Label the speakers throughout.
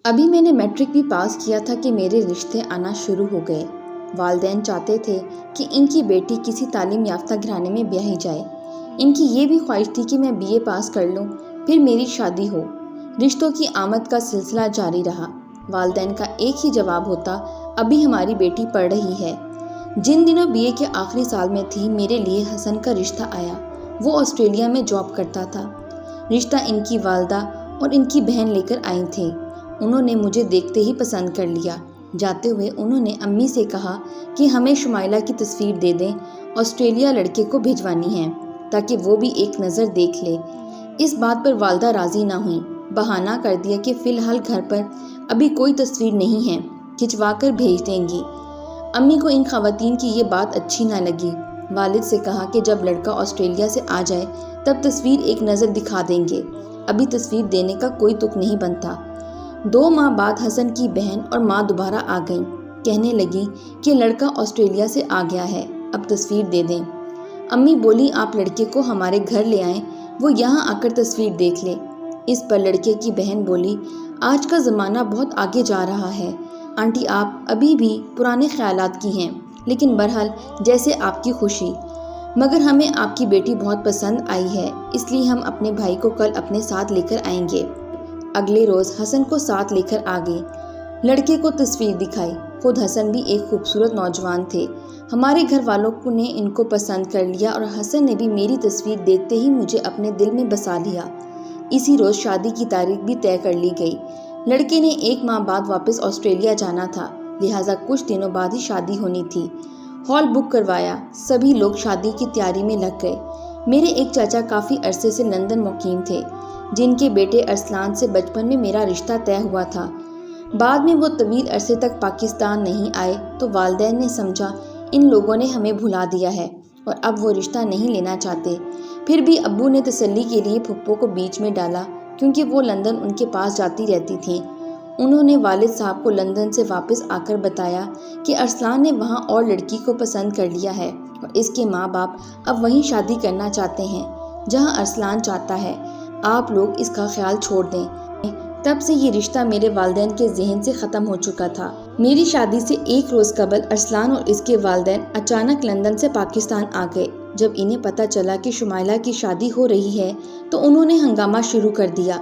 Speaker 1: ابھی میں نے میٹرک بھی پاس کیا تھا کہ میرے رشتے آنا شروع ہو گئے۔ والدین چاہتے تھے کہ ان کی بیٹی کسی تعلیم یافتہ گھرانے میں بیاہی جائے۔ ان کی یہ بھی خواہش تھی کہ میں BA پاس کر لوں، پھر میری شادی ہو۔ رشتوں کی آمد کا سلسلہ جاری رہا۔ والدین کا ایک ہی جواب ہوتا، ابھی ہماری بیٹی پڑھ رہی ہے۔ جن دنوں BA کے آخری سال میں تھی، میرے لیے حسن کا رشتہ آیا۔ وہ آسٹریلیا میں جاب کرتا تھا۔ رشتہ ان کی والدہ اور ان کی بہن لے کر آئی تھیں۔ انہوں نے مجھے دیکھتے ہی پسند کر لیا۔ جاتے ہوئے انہوں نے امی سے کہا کہ ہمیں شمائلہ کی تصویر دے دیں، آسٹریلیا لڑکے کو بھیجوانی ہے تاکہ وہ بھی ایک نظر دیکھ لے۔ اس بات پر والدہ راضی نہ ہوئیں۔ بہانہ کر دیا کہ فی الحال گھر پر ابھی کوئی تصویر نہیں ہے، کھنچوا کر بھیج دیں گی۔ امی کو ان خواتین کی یہ بات اچھی نہ لگی۔ والد سے کہا کہ جب لڑکا آسٹریلیا سے آ جائے تب تصویر ایک نظر دکھا دیں گے، ابھی تصویر دینے کا کوئی تک نہیں بنتا۔ 2 ماہ بعد حسن کی بہن اور ماں دوبارہ آ گئیں۔ کہنے لگی کہ لڑکا آسٹریلیا سے آ گیا ہے، اب تصویر دے دیں۔ امی بولی آپ لڑکے کو ہمارے گھر لے آئیں، وہ یہاں آ کر تصویر دیکھ لے۔ اس پر لڑکے کی بہن بولی آج کا زمانہ بہت آگے جا رہا ہے آنٹی، آپ ابھی بھی پرانے خیالات کی ہیں، لیکن بہرحال جیسے آپ کی خوشی، مگر ہمیں آپ کی بیٹی بہت پسند آئی ہے، اس لیے ہم اپنے بھائی کو کل اپنے ساتھ لے کر آئیں گے۔ اگلے روز حسن کو ساتھ لے کر آ گئی۔ لڑکے کو تصویر دکھائی۔ خود حسن بھی ایک خوبصورت نوجوان تھے۔ ہمارے گھر والوں نے ان کو پسند کر لیا اور حسن نے بھی میری تصویر دیکھتے ہی مجھے اپنے دل میں بسا لیا۔ اسی روز شادی کی تاریخ بھی طے کر لی گئی۔ لڑکے نے 1 ماہ بعد واپس آسٹریلیا جانا تھا، لہٰذا کچھ دنوں بعد ہی شادی ہونی تھی۔ ہال بک کروایا، سبھی لوگ شادی کی تیاری میں لگ گئے۔ میرے ایک چاچا کافی عرصے سے لندن مقیم تھے، جن کے بیٹے ارسلان سے بچپن میں میرا رشتہ طے ہوا تھا۔ بعد میں وہ طویل عرصے تک پاکستان نہیں آئے تو والدین نے سمجھا ان لوگوں نے ہمیں بھلا دیا ہے اور اب وہ رشتہ نہیں لینا چاہتے۔ پھر بھی ابو نے تسلی کے لیے پھپھو کو بیچ میں ڈالا، کیونکہ وہ لندن ان کے پاس جاتی رہتی تھیں۔ انہوں نے والد صاحب کو لندن سے واپس آ کر بتایا کہ ارسلان نے وہاں اور لڑکی کو پسند کر لیا ہے اور اس کے ماں باپ اب وہیں شادی کرنا چاہتے ہیں جہاں ارسلان چاہتا ہے، آپ لوگ اس کا خیال چھوڑ دیں۔ تب سے یہ رشتہ میرے والدین کے ذہن سے ختم ہو چکا تھا۔ میری شادی سے 1 روز قبل ارسلان اور اس کے والدین اچانک لندن سے پاکستان آ گئے۔ جب انہیں پتہ چلا کہ شمائلہ کی شادی ہو رہی ہے تو انہوں نے ہنگامہ شروع کر دیا۔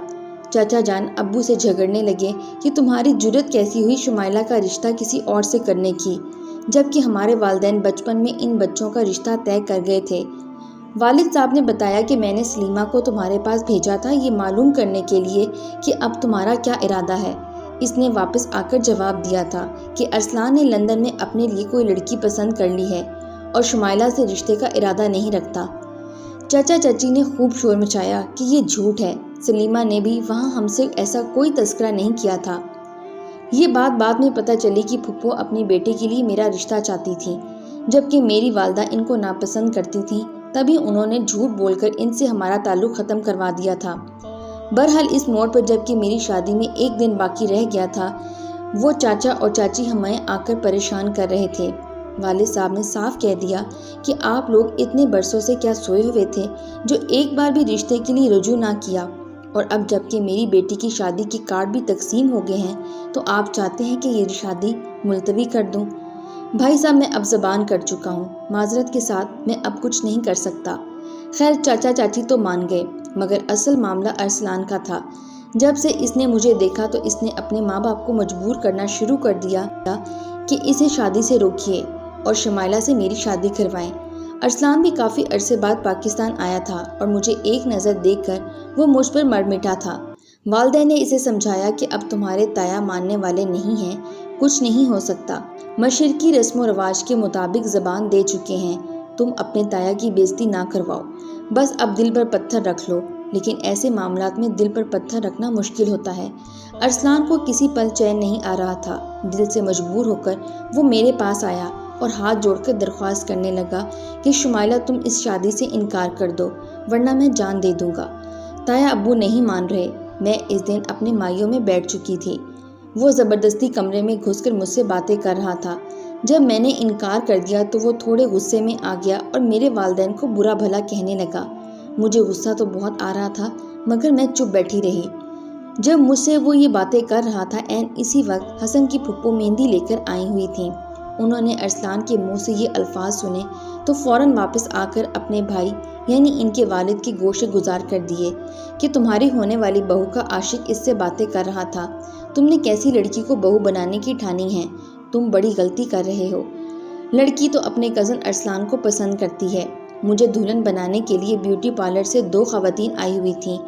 Speaker 1: چاچا جان ابو سے جھگڑنے لگے کہ تمہاری جرأت کیسی ہوئی شمائلہ کا رشتہ کسی اور سے کرنے کی، جبکہ ہمارے والدین بچپن میں ان بچوں کا رشتہ طے کر گئے تھے۔ والد صاحب نے بتایا کہ میں نے سلیمہ کو تمہارے پاس بھیجا تھا یہ معلوم کرنے کے لیے کہ اب تمہارا کیا ارادہ ہے۔ اس نے واپس آ کر جواب دیا تھا کہ ارسلان نے لندن میں اپنے لیے کوئی لڑکی پسند کر لی ہے اور شمائلہ سے رشتے کا ارادہ نہیں رکھتا۔ چاچا چاچی نے خوب شور مچایا کہ یہ جھوٹ ہے، سلیمہ نے بھی وہاں ہم سے ایسا کوئی تذکرہ نہیں کیا تھا۔ یہ بات بعد میں پتہ چلی کہ پھپھو اپنی بیٹے کے لیے میرا رشتہ چاہتی تھیں، جبکہ میری والدہ ان کو ناپسند کرتی تھیں۔ تبھی انہوں نے جھوٹ بول کر ان سے ہمارا تعلق ختم کروا دیا تھا۔ بہرحال اس موڑ پر جبکہ میری شادی میں 1 دن باقی رہ گیا تھا، وہ چاچا اور چاچی ہمیں آ کر پریشان کر رہے تھے۔ والد صاحب نے صاف کہہ دیا کہ آپ لوگ اتنے برسوں سے کیا سوئے ہوئے تھے جو ایک بار بھی رشتے کے لیے رجوع نہ کیا، اور اب جبکہ میری بیٹی کی شادی کے کارڈ بھی تقسیم ہو گئے ہیں تو آپ چاہتے ہیں کہ یہ شادی ملتوی کر دوں۔ بھائی صاحب میں اب زبان کر چکا ہوں، معذرت کے ساتھ میں اب کچھ نہیں کر سکتا۔ خیر چاچا چاچی تو مان گئے، مگر اصل معاملہ ارسلان کا تھا۔ جب سے اس نے مجھے دیکھا تو اس نے اپنے ماں باپ کو مجبور کرنا شروع کر دیا کہ اسے شادی سے روکیے اور شمائلہ سے میری شادی کروائیں۔ ارسلان بھی کافی عرصے بعد پاکستان آیا تھا اور مجھے ایک نظر دیکھ کر وہ مجھ پر مر مٹا تھا۔ والدین نے اسے سمجھایا کہ اب تمہارے تایا ماننے والے نہیں ہیں، کچھ نہیں ہو سکتا، مشرقی رسم و رواج کے مطابق زبان دے چکے ہیں، تم اپنے تایا کی بےزتی نہ کرواؤ، بس اب دل پر پتھر رکھ لو۔ لیکن ایسے معاملات میں دل پر پتھر رکھنا مشکل ہوتا ہے۔ ارسلان کو کسی پل چین نہیں آ رہا تھا۔ دل سے مجبور ہو کر وہ میرے پاس آیا اور ہاتھ جوڑ کر درخواست کرنے لگا کہ شمائلہ تم اس شادی سے انکار کر دو ورنہ میں جان دے دوں گا۔ تایا ابو نہیں مان رہے۔ میں اس دن اپنے مائیوں میں بیٹھ چکی تھی۔ وہ زبردستی کمرے میں گھس کر مجھ سے باتیں کر رہا تھا۔ جب میں نے انکار کر دیا تو وہ تھوڑے غصے میں آ گیا اور میرے والدین کو برا بھلا کہنے لگا۔ مجھے غصہ تو بہت آ رہا تھا مگر میں چپ بیٹھی رہی۔ جب مجھ سے وہ یہ باتیں کر رہا تھا عین اسی وقت حسن کی پھپھو مہندی لے کر آئی ہوئی تھیں۔ انہوں نے ارسلان کے منہ سے یہ الفاظ سنے تو فوراً واپس آ کر اپنے بھائی یعنی ان کے والد کے گوشے گزار کر دیے کہ تمہاری ہونے والی بہو کا عاشق اس سے باتیں کر رہا تھا، تم نے کیسی لڑکی کو بہو بنانے کی ٹھانی ہے، تم بڑی غلطی کر رہے ہو۔ لڑکی تو اپنے کزن ارسلان کو پسند کرتی ہے۔ مجھے دلہن بنانے کے لیے بیوٹی پارلر سے 2 خواتین آئی ہوئی تھیں،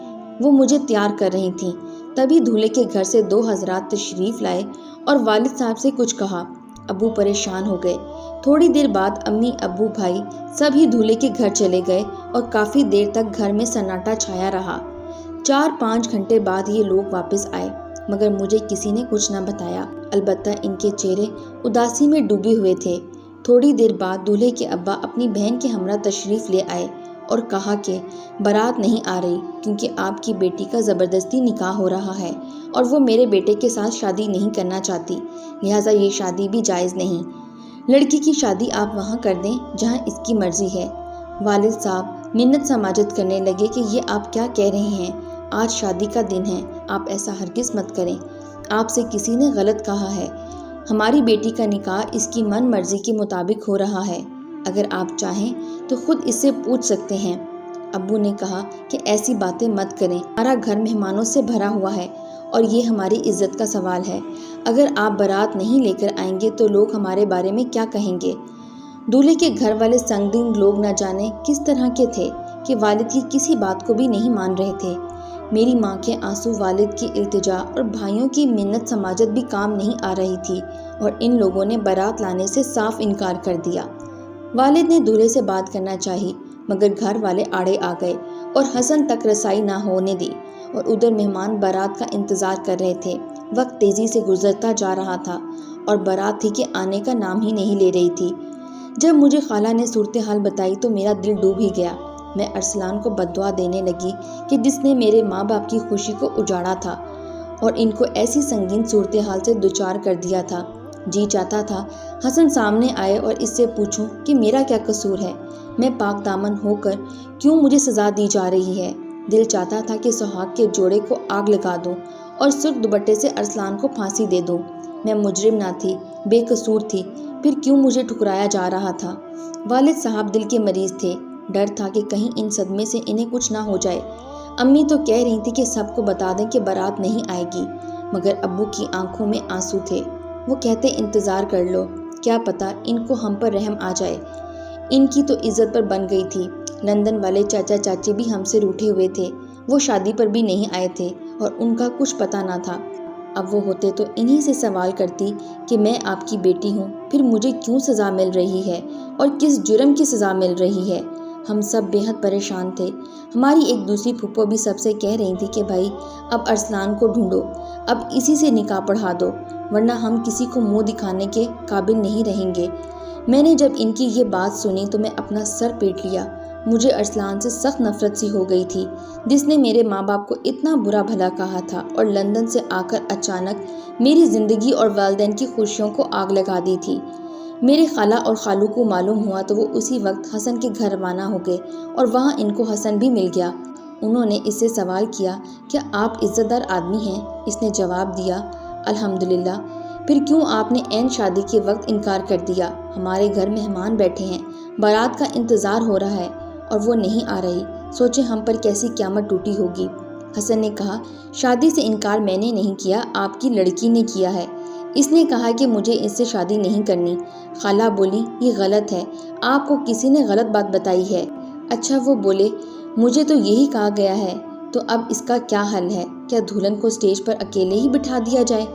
Speaker 1: وہ مجھے تیار کر رہی تھیں، تبھی دولہے کے گھر سے 2 حضرات تشریف لائے اور والد صاحب سے کچھ کہا۔ ابو پریشان ہو گئے۔ تھوڑی دیر بعد امی، ابو، بھائی سب ہی دولہے کے گھر چلے گئے اور کافی دیر تک گھر میں سناٹا چھایا رہا۔ 4-5 گھنٹے بعد یہ لوگ واپس آئے، مگر مجھے کسی نے کچھ نہ بتایا، البتہ ان کے چہرے اداسی میں ڈوبے ہوئے تھے۔ تھوڑی دیر بعد دولہے کے ابا اپنی بہن کے ہمراہ تشریف لے آئے اور کہا کہ بارات نہیں آ رہی کیونکہ آپ کی بیٹی کا زبردستی نکاح ہو رہا ہے اور وہ میرے بیٹے کے ساتھ شادی نہیں کرنا چاہتی، لہٰذا یہ شادی بھی جائز نہیں۔ لڑکی کی شادی آپ وہاں کر دیں جہاں اس کی مرضی ہے۔ والد صاحب منت سماجت کرنے لگے کہ یہ آپ کیا کہہ رہے ہیں، آج شادی کا دن ہے، آپ ایسا ہرگز مت کریں، آپ سے کسی نے غلط کہا ہے، ہماری بیٹی کا نکاح اس کی من مرضی کے مطابق ہو رہا ہے، اگر آپ چاہیں تو خود اس سے پوچھ سکتے ہیں۔ ابو نے کہا کہ ایسی باتیں مت کریں، ہمارا گھر مہمانوں سے بھرا ہوا ہے اور یہ ہماری عزت کا سوال ہے، اگر آپ بارات نہیں لے کر آئیں گے تو لوگ ہمارے بارے میں کیا کہیں گے۔ دولہے کے گھر والے سنگ دل لوگ نہ جانے کس طرح کے تھے کہ والد کی کسی بات کو بھی نہیں مان رہے تھے۔ میری ماں کے آنسو، والد کی التجا اور بھائیوں کی منت سماجت بھی کام نہیں آ رہی تھی اور ان لوگوں نے بارات لانے سے صاف انکار کر دیا۔ والد نے دولہے سے بات کرنا چاہی مگر گھر والے آڑے آ گئے اور حسن تک رسائی نہ ہونے دی اور ادھر مہمان بارات کا انتظار کر رہے تھے۔ وقت تیزی سے گزرتا جا رہا تھا اور بارات تھی کہ آنے کا نام ہی نہیں لے رہی تھی۔ جب مجھے خالہ نے صورتحال بتائی تو میرا دل ڈوب ہی گیا۔ میں ارسلان کو بددعا دینے لگی کہ جس نے میرے ماں باپ کی خوشی کو اجاڑا تھا اور ان کو ایسی سنگین صورتحال سے دوچار کر دیا تھا۔ جی چاہتا تھا حسن سامنے آئے اور اس سے پوچھوں کہ میرا کیا قصور ہے، میں پاک دامن ہو کر کیوں مجھے سزا دی جا رہی ہے۔ دل چاہتا تھا کہ سہاگ کے جوڑے کو آگ لگا دوں اور سرخ دوپٹے سے ارسلان کو پھانسی دے دوں۔ میں مجرم نہ تھی، بے قصور تھی، پھر کیوں مجھے ٹھکرایا جا رہا تھا۔ والد صاحب دل کے مریض تھے، ڈر تھا کہ کہیں ان صدمے سے انہیں کچھ نہ ہو جائے۔ امی تو کہہ رہی تھی کہ سب کو بتا دیں کہ بارات نہیں آئے گی، مگر ابو کی آنکھوں میں آنسو تھے۔ وہ کہتے انتظار کر لو، کیا پتا ان کو ہم پر رحم آ جائے۔ ان کی تو عزت پر بن گئی تھی۔ لندن والے چاچا چاچی بھی ہم سے روٹھے ہوئے تھے، وہ شادی پر بھی نہیں آئے تھے اور ان کا کچھ پتہ نہ تھا۔ اب وہ ہوتے تو انہی سے سوال کرتی کہ میں آپ کی بیٹی ہوں، پھر مجھے کیوں سزا مل رہی ہے اور کس جرم کی سزا مل رہی ہے۔ ہم سب بے حد پریشان تھے۔ ہماری ایک دوسری پھپھو بھی سب سے کہہ رہی تھی کہ بھائی اب ارسلان کو ڈھونڈو، اب اسی سے نکاح پڑھا دو، ورنہ ہم کسی کو منہ دکھانے کے قابل نہیں رہیں گے۔ میں نے جب ان کی یہ بات سنی تو میں اپنا سر پیٹ لیا۔ مجھے ارسلان سے سخت نفرت سی ہو گئی تھی، جس نے میرے ماں باپ کو اتنا برا بھلا کہا تھا اور لندن سے آ کر اچانک میری زندگی اور والدین کی خوشیوں کو آگ لگا دی تھی۔ میرے خالہ اور خالو کو معلوم ہوا تو وہ اسی وقت حسن کے گھر روانہ ہو گئے اور وہاں ان کو حسن بھی مل گیا۔ انہوں نے اس سے سوال کیا کہ آپ عزت دار آدمی ہیں؟ اس نے جواب دیا الحمدللہ۔ پھر کیوں آپ نے عین شادی کے وقت انکار کر دیا؟ ہمارے گھر مہمان بیٹھے ہیں، بارات کا انتظار ہو رہا ہے اور وہ نہیں آ رہی، سوچیں ہم پر کیسی قیامت ٹوٹی ہوگی۔ حسن نے کہا شادی سے انکار میں نے نہیں کیا، آپ کی لڑکی نے کیا ہے، اس نے کہا کہ مجھے اس سے شادی نہیں کرنی۔ خالہ بولی یہ غلط ہے، آپ کو کسی نے غلط بات بتائی ہے۔ اچھا وہ بولے مجھے تو یہی کہا گیا ہے، تو اب اس کا کیا حل ہے؟ کیا دلہن کو اسٹیج پر اکیلے ہی بٹھا دیا جائے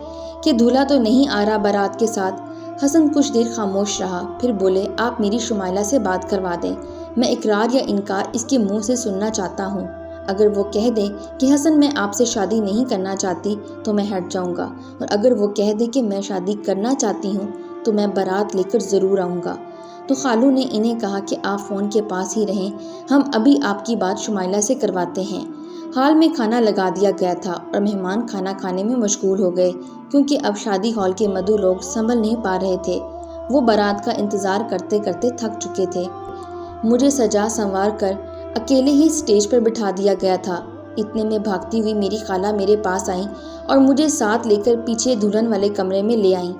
Speaker 1: کہ دولہا تو نہیں آ رہا بارات کے ساتھ؟ حسن کچھ دیر خاموش رہا، پھر بولے آپ میری شمائلہ سے بات کروا دیں، میں اقرار یا انکار اس کے منہ سے سننا چاہتا ہوں۔ اگر وہ کہہ دیں کہ حسن میں آپ سے شادی نہیں کرنا چاہتی تو میں ہٹ جاؤں گا، اور اگر وہ کہہ دیں کہ میں شادی کرنا چاہتی ہوں تو میں بارات لے کر ضرور آؤں گا۔ تو خالو نے انہیں کہا کہ آپ فون کے پاس ہی رہیں، ہم ابھی آپ کی بات شمائلہ سے کرواتے ہیں۔ ہال میں کھانا لگا دیا گیا تھا اور مہمان کھانا کھانے میں مشغول ہو گئے، کیونکہ اب شادی ہال کے مدعو لوگ سنبھل نہیں پا رہے تھے۔ وہ بارات کا انتظار کرتے کرتے تھک چکے تھے۔ مجھے سجا سنوار کر اکیلے ہی اسٹیج پر بٹھا دیا گیا تھا۔ اتنے میں بھاگتی ہوئی میری خالہ میرے پاس آئیں اور مجھے ساتھ لے کر پیچھے دلہن والے کمرے میں لے آئیں۔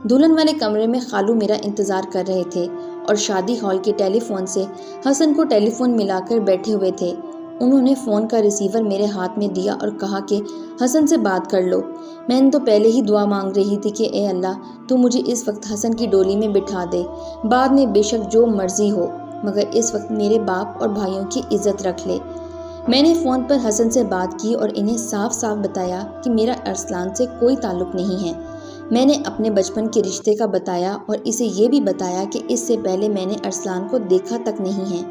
Speaker 1: دلہن والے کمرے میں خالو میرا انتظار کر رہے تھے اور شادی ہال کے ٹیلی فون سے حسن کو ٹیلی فون ملا کر بیٹھے ہوئے تھے۔ انہوں نے فون کا ریسیور میرے ہاتھ میں دیا اور کہا کہ حسن سے بات کر لو۔ میں نے تو پہلے ہی دعا مانگ رہی تھی کہ اے اللہ تو مجھے اس وقت حسن کی ڈولی میں بٹھا دے، بعد میں بے شک جو مرضی ہو، مگر اس وقت میرے باپ اور بھائیوں کی عزت رکھ لے۔ میں نے فون پر حسن سے بات کی اور انہیں صاف صاف بتایا کہ میرا ارسلان سے کوئی تعلق نہیں ہے۔ میں نے اپنے بچپن کے رشتے کا بتایا اور اسے یہ بھی بتایا کہ اس سے پہلے میں نے ارسلان کو دیکھا تک نہیں ہے۔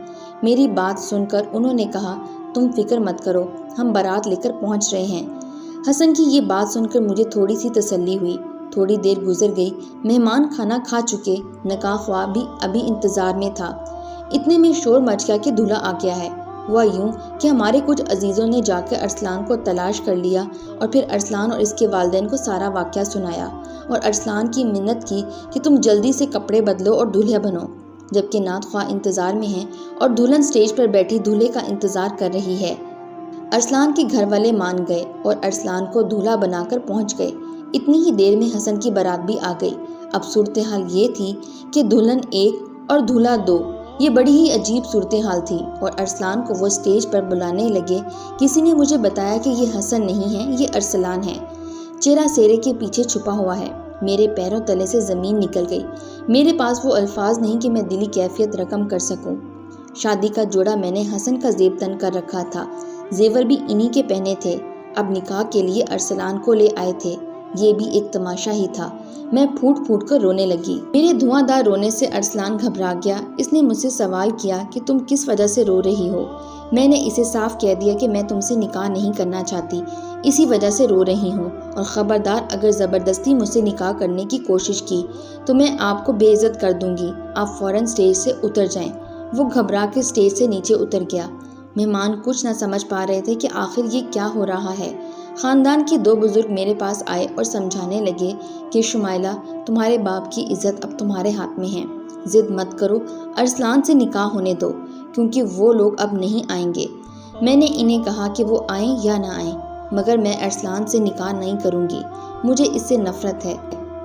Speaker 1: میری بات سن کر انہوں نے کہا تم فکر مت کرو، ہم بارات لے کر پہنچ رہے ہیں۔ حسن کی یہ بات سن کر مجھے تھوڑی سی تسلی ہوئی۔ تھوڑی دیر گزر گئی، مہمان کھانا کھا چکے، نکاح خواہ بھی ابھی انتظار میں تھا۔ اتنے میں شور مچ گیا کہ دولہا آ گیا ہے۔ ہوا یوں کہ ہمارے کچھ عزیزوں نے جا کر ارسلان کو تلاش کر لیا اور پھر ارسلان اور اس کے والدین کو سارا واقعہ سنایا اور ارسلان کی منت کی کہ تم جلدی سے کپڑے بدلو اور دولہا بنو، جبکہ نعت خواہ انتظار میں ہیں اور دلہن سٹیج پر بیٹھی دولہے کا انتظار کر رہی ہے۔ ارسلان کے گھر والے مان گئے اور ارسلان کو دولہا بنا کر پہنچ گئے۔ اتنی ہی دیر میں حسن کی بارات بھی آ گئی۔ اب صورتحال یہ تھی کہ دلہن ایک اور دولہا دو، یہ بڑی ہی عجیب صورتحال تھی اور ارسلان کو وہ سٹیج پر بلانے لگے۔ کسی نے مجھے بتایا کہ یہ حسن نہیں ہے، یہ ارسلان ہے، چہرہ سہرے کے پیچھے چھپا ہوا ہے۔ میرے پیروں تلے سے زمین نکل گئی۔ میرے پاس وہ الفاظ نہیں کہ میں دلی کیفیت رقم کر سکوں۔ شادی کا جوڑا میں نے حسن کا زیب تن کر رکھا تھا، زیور بھی انہی کے پہنے تھے۔ اب نکاح کے لیے ارسلان کو لے آئے تھے۔ یہ بھی ایک تماشا ہی تھا۔ میں پھوٹ پھوٹ کر رونے لگی۔ میرے دھواں دار رونے سے ارسلان گھبرا گیا۔ اس نے مجھ سے سوال کیا کہ تم کس وجہ سے رو رہی ہو؟ میں نے اسے صاف کہہ دیا کہ میں تم سے نکاح نہیں کرنا چاہتی، اسی وجہ سے رو رہی ہوں، اور خبردار اگر زبردستی مجھ سے نکاح کرنے کی کوشش کی تو میں آپ کو بے عزت کر دوں گی، آپ فوراً سٹیج سے اتر جائیں۔ وہ گھبرا کے سٹیج سے نیچے اتر گیا۔ مہمان کچھ نہ سمجھ پا رہے تھے کہ آخر یہ کیا ہو رہا ہے۔ خاندان کے دو بزرگ میرے پاس آئے اور سمجھانے لگے کہ شمائلہ، تمہارے باپ کی عزت اب تمہارے ہاتھ میں ہے، ضد مت کرو، ارسلان سے نکاح ہونے دو، کیونکہ وہ لوگ اب نہیں آئیں گے۔ میں نے انہیں کہا کہ وہ آئیں یا نہ آئیں، مگر میں ارسلان سے نکاح نہیں کروں گی، مجھے اس سے نفرت ہے۔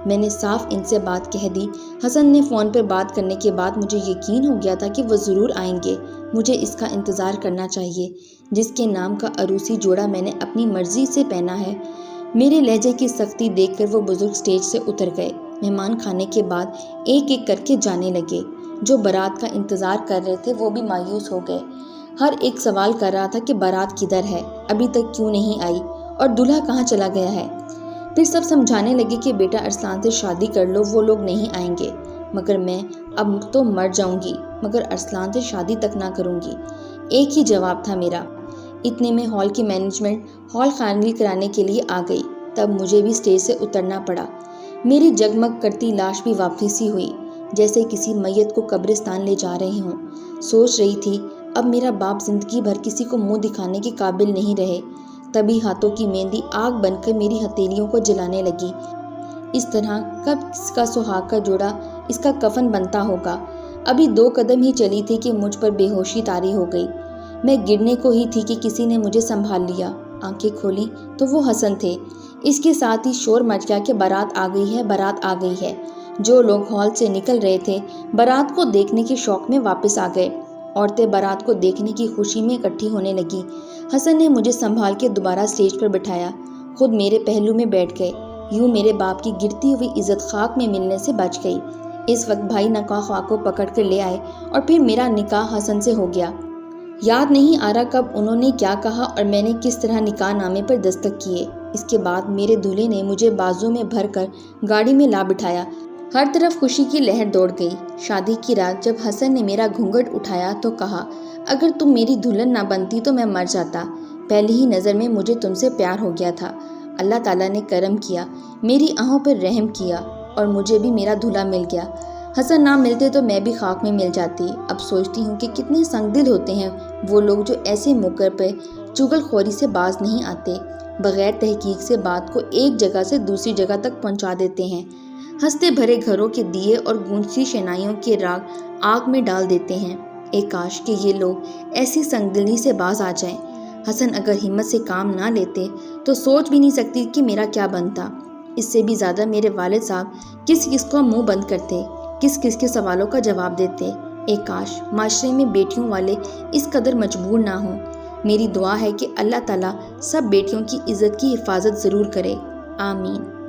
Speaker 1: میں نے صاف ان سے بات کہہ دی۔ حسن نے فون پر بات کرنے کے بعد مجھے یقین ہو گیا تھا کہ وہ ضرور آئیں گے، مجھے اس کا انتظار کرنا چاہیے جس کے نام کا عروسی جوڑا میں نے اپنی مرضی سے پہنا ہے۔ میرے لہجے کی سختی دیکھ کر وہ بزرگ سٹیج سے اتر گئے۔ مہمان کھانے کے بعد ایک ایک کر کے جانے لگے۔ جو بارات کا انتظار کر رہے تھے وہ بھی مایوس ہو گئے۔ ہر ایک سوال کر رہا تھا کہ بارات کدھر ہے، ابھی تک کیوں نہیں آئی، اور دولہا کہاں چلا گیا ہے۔ پھر سب سمجھانے لگے کہ بیٹا ارسلان سے شادی کر لو، وہ لوگ نہیں آئیں گے، مگر میں اب تو مر جاؤں گی مگر ارسلان سے شادی تک نہ کروں گی۔ ایک ہی جواب تھا میرا۔ اتنے میں ہال کی مینجمنٹ ہال خالی کرانے کے لیے آ گئی۔ تب مجھے بھی سٹیج سے اترنا پڑا۔ میری جگمگ کرتی لاش بھی واپسی ہوئی، جیسے کسی میت کو قبرستان لے جا رہے ہوں۔ سوچ رہی تھی اب میرا باپ زندگی بھر کسی کو منہ دکھانے کے قابل نہیں رہے۔ تبھی ہاتھوں کی مہندی آگ بن کر میری ہتھیلیوں کو جلانے لگی۔ اس طرح کب اس کا سہاگ کا جوڑا اس کا کفن بنتا ہوگا۔ ابھی 2 قدم ہی چلی تھی کہ مجھ پر بے ہوشی طاری ہو گئی۔ میں گرنے کو ہی تھی کہ کسی نے مجھے سنبھال لیا۔ آنکھیں کھولی تو وہ حسن تھے۔ اس کے ساتھ ہی شور مچ گیا کہ بارات آ گئی ہے، بارات آ گئی ہے۔ جو لوگ ہال سے نکل رہے تھے بارات کو دیکھنے کے شوق میں واپس آ گئے۔ عورتیں بارات کو دیکھنے کی خوشی میں اکٹھی ہونے لگی۔ حسن نے مجھے سنبھال کے دوبارہ سٹیج پر بٹھایا، خود میرے پہلو میں بیٹھ گئے۔ یوں میرے باپ کی گرتی ہوئی عزت خاک میں ملنے سے بچ گئی۔ اس وقت بھائی نکاح خواہ کو پکڑ کر لے آئے اور پھر میرا نکاح حسن سے ہو گیا۔ یاد نہیں آ رہا کب انہوں نے کیا کہا اور میں نے کس طرح نکاح نامے پر دستخط کیے۔ اس کے بعد میرے دولہے نے مجھے بازو میں بھر کر گاڑی میں لا بٹھایا۔ ہر طرف خوشی کی لہر دوڑ گئی۔ شادی کی رات جب حسن نے میرا گھونگھٹ اٹھایا تو کہا، اگر تم میری دلہن نہ بنتی تو میں مر جاتا۔ پہلی ہی نظر میں مجھے تم سے پیار ہو گیا تھا۔ اللہ تعالیٰ نے کرم کیا، میری آہوں پر رحم کیا اور مجھے بھی میرا دولہا مل گیا۔ حسن نہ ملتے تو میں بھی خاک میں مل جاتی۔ اب سوچتی ہوں کہ کتنے سنگ دل ہوتے ہیں وہ لوگ جو ایسے موقع پہ چغل خوری سے باز نہیں آتے، بغیر تحقیق سے بات کو ایک جگہ سے دوسری جگہ تک پہنچا دیتے ہیں، ہنستے بھرے گھروں کے دیے اور گونجتی شنائیوں کے راگ آگ میں ڈال دیتے ہیں۔ ایک کاش کہ یہ لوگ ایسی سنگ دلی سے باز آ جائیں۔ حسن اگر ہمت سے کام نہ لیتے تو سوچ بھی نہیں سکتی کہ میرا کیا بنتا۔ اس سے بھی زیادہ میرے والد صاحب کس کس کو منہ بند کرتے، کس کس کے سوالوں کا جواب دیتے۔ اے کاش معاشرے میں بیٹیوں والے اس قدر مجبور نہ ہوں۔ میری دعا ہے کہ اللہ تعالیٰ سب بیٹیوں کی عزت کی حفاظت ضرور کرے، آمین۔